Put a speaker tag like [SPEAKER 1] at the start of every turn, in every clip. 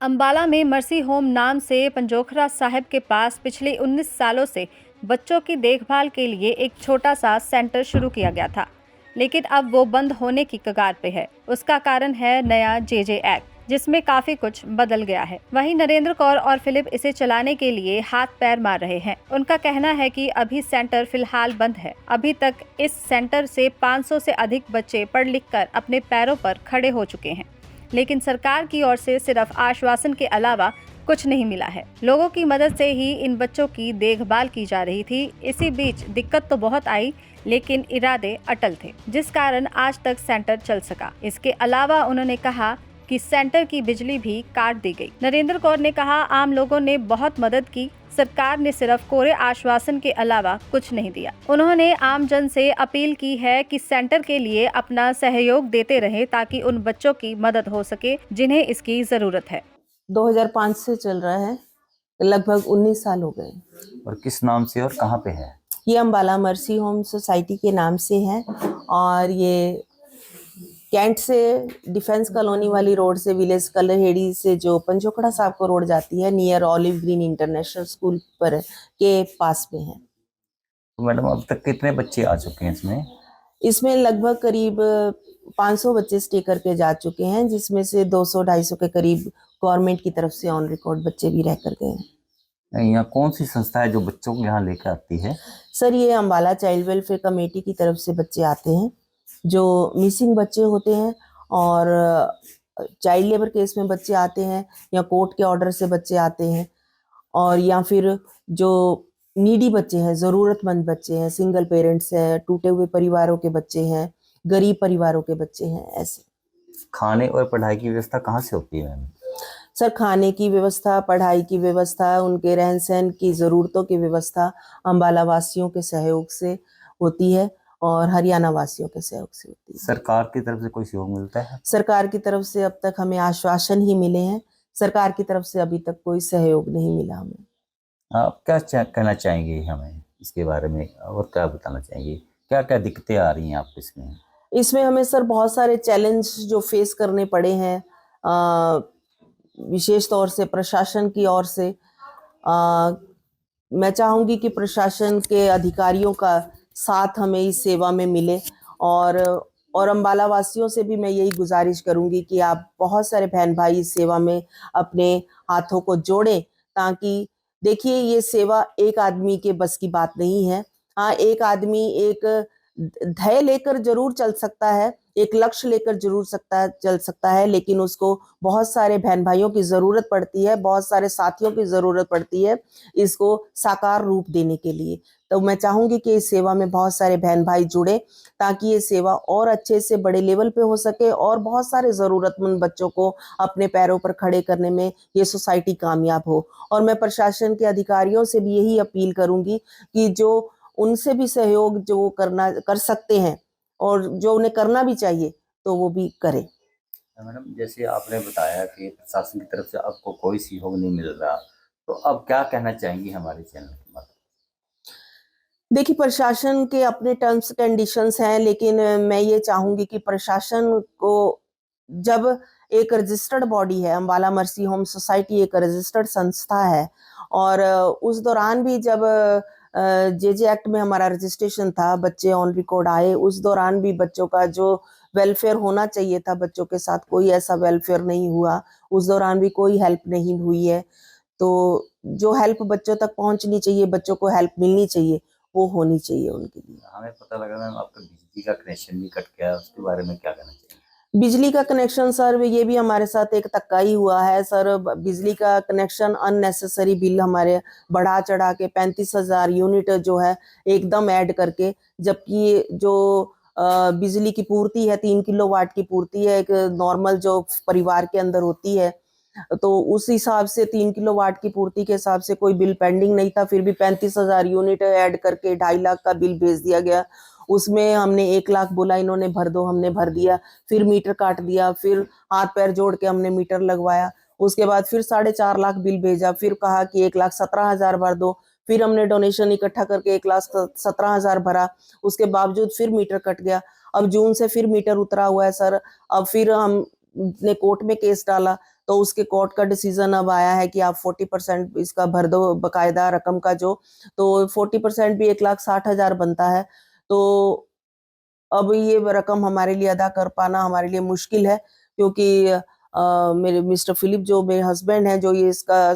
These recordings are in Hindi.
[SPEAKER 1] अंबाला में मर्सी होम नाम से पंजोखरा साहिब के पास पिछले 19 सालों से बच्चों की देखभाल के लिए एक छोटा सा सेंटर शुरू किया गया था, लेकिन अब वो बंद होने की कगार पे है। उसका कारण है नया जेजे एक्ट, जिसमें काफी कुछ बदल गया है। वहीं नरेंद्र कौर और फिलिप इसे चलाने के लिए हाथ पैर मार रहे हैं। उनका कहना है कि अभी सेंटर फिलहाल बंद है। अभी तक इस सेंटर से 500 से अधिक बच्चे पढ़ लिख कर अपने पैरों पर खड़े हो चुके हैं, लेकिन सरकार की ओर से सिर्फ आश्वासन के अलावा कुछ नहीं मिला है। लोगों की मदद से ही इन बच्चों की देखभाल की जा रही थी। इसी बीच दिक्कत तो बहुत आई, लेकिन इरादे अटल थे, जिस कारण आज तक सेंटर चल सका। इसके अलावा उन्होंने कहा कि सेंटर की बिजली भी काट दी गई। नरेंद्र कौर ने कहा, आम लोगों ने बहुत मदद की, सरकार ने सिर्फ कोरे आश्वासन के अलावा कुछ नहीं दिया। उन्होंने आम जन से अपील की है कि सेंटर के लिए अपना सहयोग देते रहे, ताकि उन बच्चों की मदद हो सके जिन्हें इसकी जरूरत है।
[SPEAKER 2] 2005 से चल रहा है, लगभग 19 साल हो गए।
[SPEAKER 3] और किस नाम से और कहाँ पे है?
[SPEAKER 2] ये अंबाला मर्सी होम सोसाइटी के नाम से है और ये कैंट से डिफेंस कॉलोनी वाली रोड से विलेज कलहेड़ी से जो पंजोखड़ा साहब को रोड जाती है, near olive green international school पर के पास में है।
[SPEAKER 3] तो मैडम अब तक कितने बच्चे आ चुके हैं इसमें?
[SPEAKER 2] इसमें लगभग करीब 500 बच्चे स्टे करके जा चुके हैं, जिसमें से 200-250 के करीब गवर्नमेंट की तरफ से ऑन रिकॉर्ड बच्चे भी रह कर गए हैं।
[SPEAKER 3] यहाँ कौन सी संस्था है जो बच्चों को यहाँ लेकर आती है?
[SPEAKER 2] सर, ये अंबाला चाइल्ड वेलफेयर कमेटी की तरफ से बच्चे आते हैं जो मिसिंग बच्चे होते हैं, और चाइल्ड लेबर केस में बच्चे आते हैं, या कोर्ट के ऑर्डर से बच्चे आते हैं, और या फिर जो नीडी बच्चे हैं, ज़रूरतमंद बच्चे हैं, सिंगल पेरेंट्स हैं, टूटे हुए परिवारों के बच्चे हैं, गरीब परिवारों के बच्चे हैं। ऐसे
[SPEAKER 3] खाने और पढ़ाई की व्यवस्था कहाँ से होती है मैम?
[SPEAKER 2] सर, खाने की व्यवस्था, पढ़ाई की व्यवस्था, उनके रहन सहन की ज़रूरतों की व्यवस्था अंबाला वासियों के सहयोग से होती है और हरियाणा वासियों के सहयोग से होती है।
[SPEAKER 3] सरकार की तरफ से कोई सहयोग मिलता है?
[SPEAKER 2] सरकार की तरफ से अब तक हमें आश्वासन ही मिले हैं। सरकार की तरफ से अभी तक कोई सहयोग नहीं मिला हमें।
[SPEAKER 3] आप क्या कहना चाहेंगे हमें इसके बारे में, और क्या बताना चाहेंगे? क्या क्या दिक्कतें आ रही हैं आपको
[SPEAKER 2] इसमें हमें सर बहुत सारे चैलेंज जो फेस करने पड़े हैं, विशेष तौर से प्रशासन की ओर से। मैं चाहूँगी कि प्रशासन के अधिकारियों का साथ हमें इस सेवा में मिले, और अंबाला वासियों से भी मैं यही गुजारिश करूँगी कि आप बहुत सारे बहन भाई इस सेवा में अपने हाथों को जोड़ें, ताकि देखिए, ये सेवा एक आदमी के बस की बात नहीं है। हाँ, एक आदमी एक ध्येय लेकर जरूर चल सकता है, एक लक्ष्य लेकर जरूर चल सकता है, लेकिन उसको बहुत सारे बहन भाइयों की जरूरत पड़ती है, बहुत सारे साथियों की जरूरत पड़ती है इसको साकार रूप देने के लिए। तो मैं चाहूंगी कि इस सेवा में बहुत सारे बहन भाई जुड़े, ताकि ये सेवा और अच्छे से बड़े लेवल पे हो सके और बहुत सारे जरूरतमंद बच्चों को अपने पैरों पर खड़े करने में ये सोसाइटी कामयाब हो। और मैं प्रशासन के अधिकारियों से भी यही अपील करूंगी कि जो उनसे भी सहयोग जो कर सकते हैं और जो उन्हें करना भी चाहिए, तो वो भी करें।
[SPEAKER 3] मैडम, जैसे आपने बताया कि प्रशासन की तरफ से आपको कोई सहयोग नहीं मिल रहा, तो अब क्या कहना चाहेंगी हमारे चैनल के माध्यम?
[SPEAKER 2] देखिए, प्रशासन के अपने टर्म्स कंडीशंस हैं, लेकिन मैं ये चाहूंगी कि प्रशासन को, जब एक रजिस्टर्ड बॉडी है, अंबाला मर्सी होम सोसाइटी एक रजिस्टर्ड संस्था है, और उस दौरान भी जब जेजे एक्ट में हमारा रजिस्ट्रेशन था, बच्चे ऑन रिकॉर्ड आए, उस दौरान भी बच्चों का जो वेलफेयर होना चाहिए था बच्चों के साथ, कोई ऐसा वेलफेयर नहीं हुआ। उस दौरान भी कोई हेल्प नहीं हुई है। तो जो हेल्प बच्चों तक पहुंचनी चाहिए, बच्चों को हेल्प मिलनी चाहिए, वो होनी चाहिए उनके लिए।
[SPEAKER 3] हमें पता लगा मैम आपका बिजली का कनेक्शन भी कट गया, उसके बारे में क्या कहना चाहिए?
[SPEAKER 2] बिजली का कनेक्शन सर, ये भी हमारे साथ एक धक्का ही हुआ है सर। बिजली का कनेक्शन अननेसेसरी बिल हमारे बढ़ा चढ़ा के 35,000 यूनिट जो है एकदम ऐड करके, जबकि जो बिजली की पूर्ति है 3 किलोवाट की पूर्ति है एक नॉर्मल जो परिवार के अंदर होती है, तो उस हिसाब से 3 किलोवाट की पूर्ति के हिसाब से कोई बिल पेंडिंग नहीं था, फिर भी 35,000 यूनिट ऐड करके 2.5 लाख का बिल भेज दिया गया। उसमें हमने 1 लाख बोला, इन्होंने भर दो, हमने भर दिया, फिर मीटर काट दिया, फिर हाथ पैर जोड़ के हमने मीटर लगवाया। उसके बाद फिर 4.5 लाख बिल भेजा, फिर कहा कि 1,17,000 भर दो, फिर हमने डोनेशन इकट्ठा करके 1,17,000 भरा। उसके बावजूद फिर मीटर कट गया। अब जून से फिर मीटर उतरा हुआ है सर। अब फिर हमने कोर्ट में केस डाला, तो उसके कोर्ट का डिसीजन अब आया है कि आप 40% इसका भर दो बकायदा रकम का, जो तो 40% भी 1,60,000 बनता है। तो अब ये रकम हमारे लिए अदा कर पाना हमारे लिए मुश्किल है, क्योंकि मेरे मिस्टर फिलिप जो मेरे हस्बैंड हैं, जो ये इसका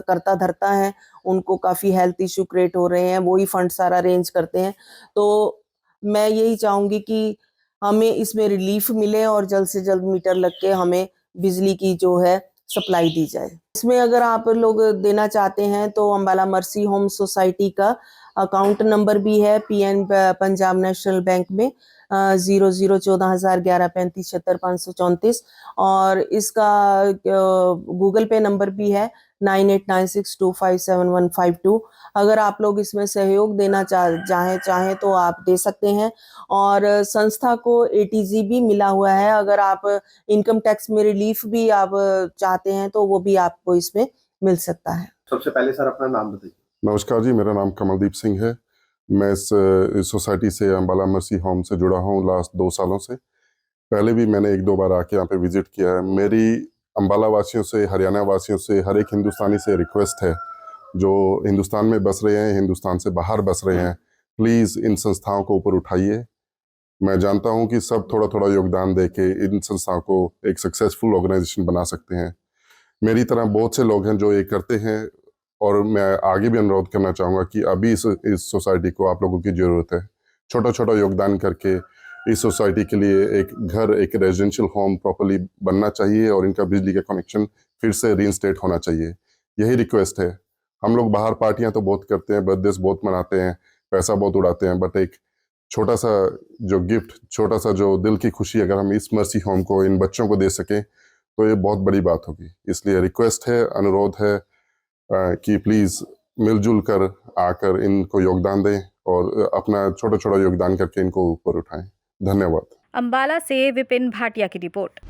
[SPEAKER 2] करता धरता है, उनको काफ़ी हेल्थ इशू क्रिएट हो रहे हैं, वो ही फंड सारा अरेंज करते हैं। तो मैं यही चाहूँगी कि हमें इसमें रिलीफ मिले और जल्द से जल्द मीटर लग के हमें बिजली की जो है सप्लाई दी जाए। इसमें अगर आप लोग देना चाहते हैं तो अम्बाला मर्सी होम सोसाइटी का अकाउंट नंबर भी है पीएन पंजाब नेशनल बैंक में 0014,011,35,76,534, और इसका गूगल पे नंबर भी है 9896257152। अगर आप लोग इसमें सहयोग देना चाहें तो आप दे सकते हैं। और संस्था को ATG भी मिला हुआ है, अगर आप इनकम टैक्स में रिलीफ भी आप चाहते हैं तो वो भी आपको इसमें मिल सकता है।
[SPEAKER 4] सबसे पहले सर अपना नाम बताइए।
[SPEAKER 5] नमस्कार जी, मेरा नाम कमलदीप सिंह है। मैं इस सोसाइटी से अम्बाला मर्सी होम से जुड़ा हूँ लास्ट 2 सालों से। पहले भी मैंने 1-2 बार आके यहाँ पे विजिट किया है। मेरी अम्बाला वासियों से, हरियाणा वासियों से, हर एक हिंदुस्तानी से रिक्वेस्ट है, जो हिंदुस्तान में बस रहे हैं, हिंदुस्तान से बाहर बस रहे हैं, प्लीज़ इन संस्थाओं को ऊपर उठाइए। मैं जानता हूँ कि सब थोड़ा-थोड़ा योगदान दे के इन संस्थाओं को एक सक्सेसफुल ऑर्गेनाइजेशन बना सकते हैं। मेरी तरह बहुत से लोग हैं जो ये करते हैं, और मैं आगे भी अनुरोध करना चाहूँगा कि अभी इस सोसाइटी को आप लोगों की ज़रूरत है। छोटा-छोटा योगदान करके इस सोसाइटी के लिए एक घर, एक रेजिडेंशियल होम प्रॉपर्ली बनना चाहिए, और इनका बिजली का कनेक्शन फिर से रीइंस्टेट होना चाहिए। यही रिक्वेस्ट है। हम लोग बाहर पार्टियाँ तो बहुत करते हैं, बर्थडेज बहुत मनाते हैं, पैसा बहुत उड़ाते हैं, बट एक छोटा-सा जो गिफ्ट, छोटा-सा जो दिल की खुशी अगर हम इस मर्सी होम को, इन बच्चों को दे सकें, तो ये बहुत बड़ी बात होगी। इसलिए रिक्वेस्ट है, अनुरोध है कि प्लीज़ मिलजुल कर आकर इनको योगदान दें और अपना छोटा-छोटा योगदान करके इनको ऊपर उठाएं। धन्यवाद।
[SPEAKER 1] अम्बाला से विपिन भाटिया की रिपोर्ट।